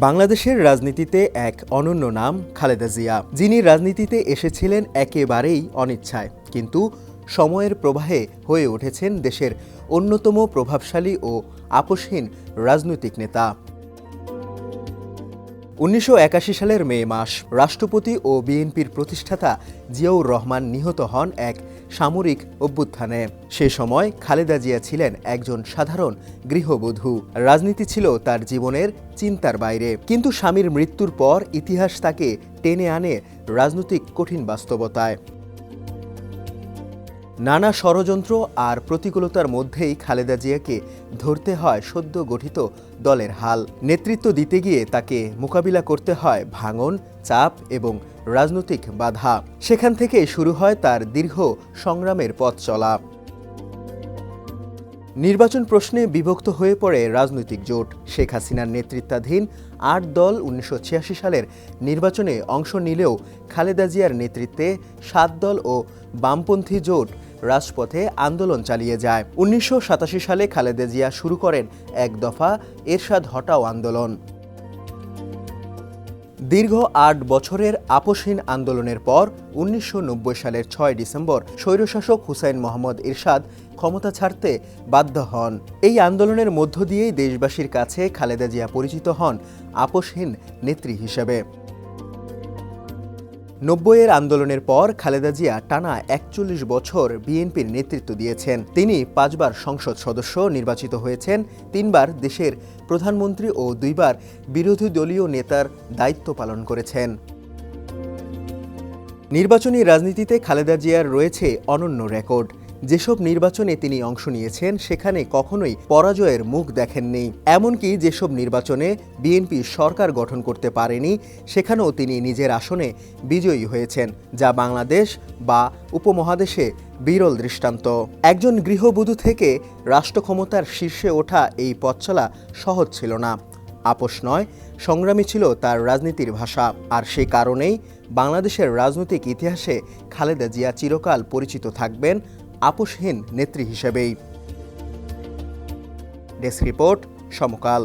বাংলাদেশের রাজনীতিতে এক অনন্য নাম খালেদা জিয়া, যিনি রাজনীতিতে এসেছিলেন একেবারেই অনিচ্ছায়, কিন্তু সময়ের প্রবাহে হয়ে উঠেছেন দেশের অন্যতম প্রভাবশালী ও আপোষহীন রাজনৈতিক নেতা। ১৯৮১ সালের মে মাস রাষ্ট্রপতি ও বিএনপির প্রতিষ্ঠাতা জিয়াউর রহমান নিহত হন এক সামরিক অভ্যুত্থানে। সে সময় খালেদা জিয়া ছিলেন একজন সাধারণ গৃহবধূ। রাজনীতি ছিল তার জীবনের চিন্তার বাইরে, কিন্তু স্বামীর মৃত্যুর পর ইতিহাস তাকে টেনে আনে রাজনৈতিক কঠিন বাস্তবতায়। নানা ষড়যন্ত্র আর প্রতিকূলতার মধ্যেই খালেদা জিয়াকে ধরতে হয় সদ্য গঠিত দলের হাল। নেতৃত্ব দিতে গিয়ে তাকে মোকাবিলা করতে হয় ভাঙন, চাপ এবং রাজনৈতিক বাধা। সেখান থেকে শুরু হয় তার দীর্ঘ সংগ্রামের পথ চলা। নির্বাচন প্রশ্নে বিভক্ত হয়ে পড়ে রাজনৈতিক জোট। শেখ হাসিনার নেতৃত্বাধীন ৮ দল ১৯৮৬ সালের নির্বাচনে অংশ নিলেও খালেদা জিয়ার নেতৃত্বে ৭ দল ও বামপন্থী জোট রাজপথে আন্দোলন চালিয়ে যায়। ১৯৮৭ সালে খালেদা জিয়া শুরু করেন এক দফা এরশাদ হটাও আন্দোলন। দীর্ঘ ৮ বছরের আপোষহীন আন্দোলনের পর ১৯৯০ সালের ৬ ডিসেম্বর স্বৈরশাসক হুসাইন মোহাম্মদ এরশাদ ক্ষমতা ছাড়তে বাধ্য হন। এই আন্দোলনের মধ্য দিয়েই দেশবাসীর কাছে খালেদা জিয়া পরিচিত হন আপোষহীন নেত্রী হিসেবে। ৯০-এর আন্দোলনের পর খালেদা জিয়া টানা ৪১ বছর বিএনপির নেতৃত্ব দিয়েছেন। তিনি ৫ বার সংসদ সদস্য নির্বাচিত হয়েছেন, ৩ বার দেশের প্রধানমন্ত্রী ও ২ বার বিরোধী দলীয় নেতার দায়িত্ব পালন করেছেন। নির্বাচনী রাজনীতিতে খালেদা জিয়ার রয়েছে অনন্য রেকর্ড। যেসব নির্বাচনে তিনি অংশ নিয়েছেন সেখানে কখনোই পরাজয়ের মুখ দেখেননি। এমনকি যেসব নির্বাচনে বিএনপি সরকার গঠন করতে পারেনি সেখানেও তিনি নিজের আসনে বিজয়ী হয়েছেন, যা বাংলাদেশ বা উপমহাদেশে বিরল দৃষ্টান্ত। একজন গৃহবধূ থেকে রাষ্ট্র ক্ষমতার শীর্ষে ওঠা এই পথ চলা সহজ ছিল না। আপোষ নয়, সংগ্রামী ছিল তার রাজনীতির ভাষা। আর সে কারণেই বাংলাদেশের রাজনৈতিক ইতিহাসে খালেদা জিয়া চিরকাল পরিচিত থাকবেন আপোষহীন নেত্রী হিসেবেই। ডেস্ক রিপোর্ট, সমকাল।